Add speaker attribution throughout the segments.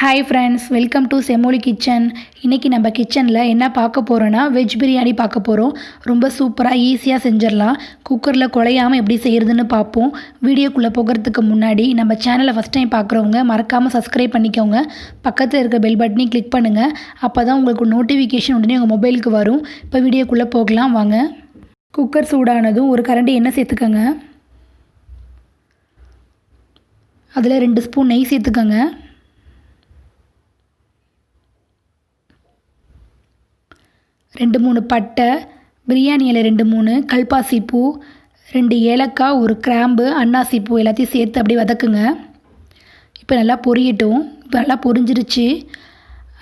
Speaker 1: Hi friends, welcome to செம்மொழி kitchen. இன்றைக்கி நம்ம கிச்சனில் என்ன பார்க்க போகிறோன்னா வெஜ் பிரியாணி பார்க்க போகிறோம். ரொம்ப சூப்பராக ஈஸியாக செஞ்சிடலாம். குக்கரில் குழையாமல் எப்படி செய்கிறதுன்னு பார்ப்போம். வீடியோக்குள்ளே போகிறதுக்கு முன்னாடி நம்ம சேனலை ஃபஸ்ட் டைம் பார்க்குறவங்க மறக்காமல் சப்ஸ்கிரைப் பண்ணிக்கோங்க. பக்கத்தில் இருக்க பெல் பட்டனையும் கிளிக் பண்ணுங்கள். அப்போ தான் உங்களுக்கு நோட்டிஃபிகேஷன் உடனே உங்கள் மொபைலுக்கு வரும். இப்போ வீடியோக்குள்ளே போகலாம் வாங்க. குக்கர் சூடானதும் ஒரு கரண்டி எண்ணெய் சேர்த்துக்கோங்க. அதில் 2 ஸ்பூன் நெய் சேர்த்துக்கோங்க. 2-3 பட்டை, பிரியாணி இலை 2-3, கல்பாசி பூ, 2 ஏலக்காய், 1 கிராம்பு, அன்னாசி பூ எல்லாத்தையும் சேர்த்து அப்படியே வதக்குங்க. இப்போ நல்லா பொரியட்டும். இப்போ நல்லா பொரிஞ்சிருச்சு.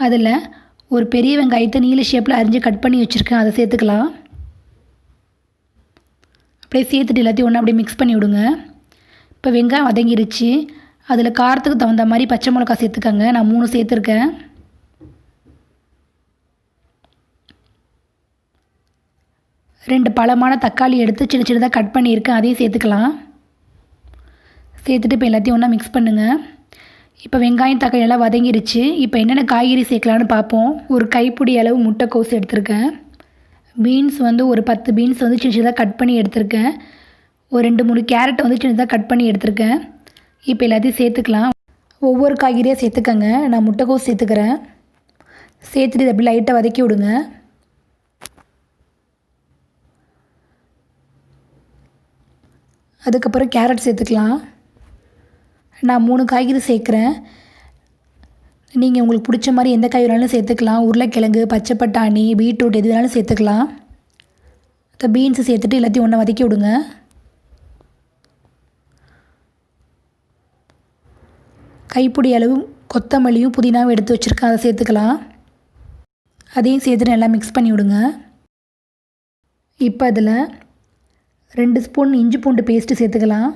Speaker 1: அதில் ஒரு பெரிய வெங்காயத்தை நீல ஷேப்பில் அரிஞ்சு கட் பண்ணி வச்சுருக்கேன், அதை சேர்த்துக்கலாம். அப்படியே சேர்த்துட்டு எல்லாத்தையும் ஒன்றா அப்படியே மிக்ஸ் பண்ணி விடுங்க. இப்போ வெங்காயம் வதங்கிருச்சு. அதில் காரத்துக்கு தகுந்த மாதிரி பச்சை மிளகாய் சேர்த்துக்கோங்க. நான் 3 சேர்த்துருக்கேன். ரெண்டு பழமான தக்காளி எடுத்து சின்ன சின்னதாக கட் பண்ணியிருக்கேன், அதையும் சேர்த்துக்கலாம். சேர்த்துட்டு இப்போ எல்லாத்தையும் ஒன்றா மிக்ஸ் பண்ணுங்கள். இப்போ வெங்காயம் தக்காளி எல்லாம் வதங்கிருச்சு. இப்போ என்னென்ன காய்கறி சேர்க்கலான்னு பார்ப்போம். ஒரு கைப்பிடி அளவு முட்டைக்கோஸ் எடுத்திருக்கேன். பீன்ஸ் ஒரு 10 பீன்ஸ் சின்ன சின்னதாக கட் பண்ணி எடுத்திருக்கேன். ஒரு 2-3 கேரட் சின்னதாக கட் பண்ணி எடுத்திருக்கேன். இப்போ எல்லாத்தையும் சேர்த்துக்கலாம். ஒவ்வொரு காய்கறியாக சேர்த்துக்கங்க. நான் முட்டைக்கோஸ் சேர்த்துக்கிறேன். சேர்த்துட்டு இதை அப்படி லைட்டாக வதக்கி விடுங்க. அதுக்கப்புறம் கேரட் சேர்த்துக்கலாம். நான் 3 காய்கறி சேர்க்குறேன். நீங்கள் உங்களுக்கு பிடிச்ச மாதிரி எந்த காய் வேணாலும் சேர்த்துக்கலாம். உருளைக்கிழங்கு, பச்சை பட்டாணி, பீட்ரூட் எது வேணாலும் சேர்த்துக்கலாம். இந்த பீன்ஸு சேர்த்துட்டு எல்லாத்தையும் ஒன்றா வதக்கி விடுங்க. கைப்பிடி அளவு கொத்தமல்லியும் புதினாவும் எடுத்து வச்சுருக்கேன், அதை சேர்த்துக்கலாம். அதையும் சேர்த்துட்டு நல்லா மிக்ஸ் பண்ணி விடுங்க. இப்போ அதில் 2 ஸ்பூன் இஞ்சி பூண்டு பேஸ்ட்டு சேர்த்துக்கலாம்.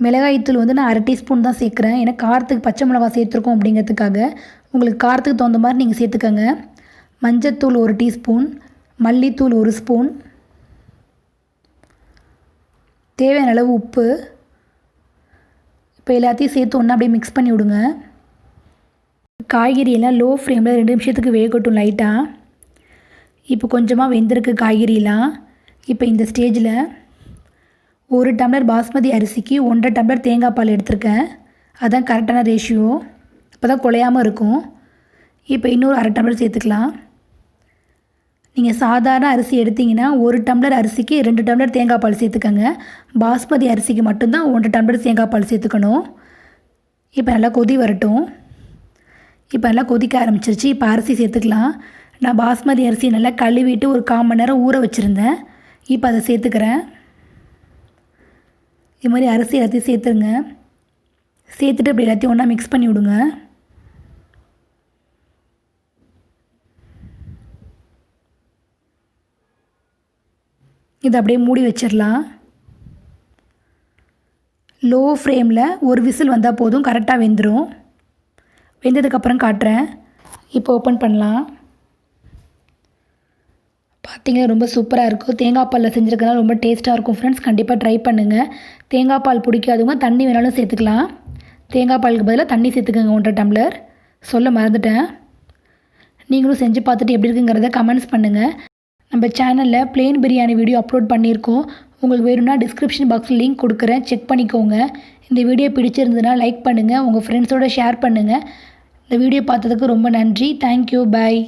Speaker 1: மிளகாய்த்தூள் நான் 1/2 டீஸ்பூன் தான் சேர்க்குறேன். ஏன்னா காரத்துக்கு பச்சை மிளகாய் சேர்த்துருக்கோம் அப்படிங்கிறதுக்காக. உங்களுக்கு காரத்துக்கு தகுந்த மாதிரி நீங்கள் சேர்த்துக்கோங்க. மஞ்சத்தூள் 1 டீஸ்பூன், மல்லித்தூள் 1 ஸ்பூன், தேவையான அளவு உப்பு. இப்போ எல்லாத்தையும் சேர்த்து ஒன்றா அப்படியே மிக்ஸ் பண்ணி விடுங்க. காய்கறியெல்லாம் லோ ஃப்ளேமில் 2 நிமிஷத்துக்கு வேகட்டும் லைட்டாக. இப்போ கொஞ்சமாக வெந்திருக்கு காய்கறிலாம். இப்போ இந்த ஸ்டேஜில் 1 டம்ளர் பாஸ்மதி அரிசிக்கு 1.5 டம்ளர் தேங்காய் பால் எடுத்திருக்கேன். அதுதான் கரெக்டான ரேஷியோ. அப்போ தான் குழையாமல் இருக்கும். இப்போ இன்னொரு 1/2 டம்ளர் சேர்த்துக்கலாம். நீங்கள் சாதாரண அரிசி எடுத்திங்கன்னா 1 டம்ளர் அரிசிக்கு 2 டம்ளர் தேங்காய் பால் சேர்த்துக்கோங்க. பாஸ்மதி அரிசிக்கு மட்டும்தான் 1 டம்ளர் தேங்காய் பால் சேர்த்துக்கணும். இப்போ நல்லா கொதி வரட்டும். இப்போ நல்லா கொதிக்க ஆரம்பிச்சிருச்சு. இப்போ அரிசி சேர்த்துக்கலாம். நான் பாஸ்மதி அரிசி நல்லா கழுவிட்டு ஒரு 1/4 மணி நேரம் ஊற வச்சுருந்தேன். இப்போ அதை சேர்த்துக்கிறேன். இது மாதிரி அரிசி எல்லாத்தையும் சேர்த்துருங்க. சேர்த்துட்டு அப்படி எல்லாத்தையும் ஒன்றா மிக்ஸ் பண்ணி விடுங்க. இதை அப்படியே மூடி வச்சிடலாம். லோ ஃப்ளேமில் ஒரு விசில் வந்தால் போதும், கரெக்டாக வெந்துடும். வெந்ததுக்கப்புறம் காட்டுறேன். இப்போ ஓப்பன் பண்ணலாம். பார்த்திங்கன்னா ரொம்ப சூப்பராக இருக்கும். தேங்காய் பாலில் செஞ்சுருக்கனால ரொம்ப டேஸ்ட்டாக இருக்கும் ஃப்ரெண்ட்ஸ். கண்டிப்பாக ட்ரை பண்ணுங்கள். தேங்காய் பால் பிடிக்காதவங்க தண்ணி வேணாலும் சேர்த்துக்கலாம். தேங்காய் பாலுக்கு பதிலாக தண்ணி சேர்த்துக்கோங்க 1.5 டம்ளர். சொல்ல மறந்துட்டேன். நீங்களும் செஞ்சு பார்த்துட்டு எப்படி இருக்குங்கிறத கமெண்ட்ஸ் பண்ணுங்கள். நம்ம சேனலில் ப்ளெயின் பிரியாணி வீடியோ அப்லோட் பண்ணியிருக்கோம். உங்களுக்கு வேணும்னா டிஸ்கிரிப்ஷன் பாக்ஸில் லிங்க் கொடுக்குறேன், செக் பண்ணிக்கோங்க. இந்த வீடியோ பிடிச்சிருந்ததுன்னா லைக் பண்ணுங்கள், உங்கள் ஃப்ரெண்ட்ஸோடு ஷேர் பண்ணுங்கள். இந்த வீடியோ பார்த்ததுக்கு ரொம்ப நன்றி. தேங்க்யூ, பாய்.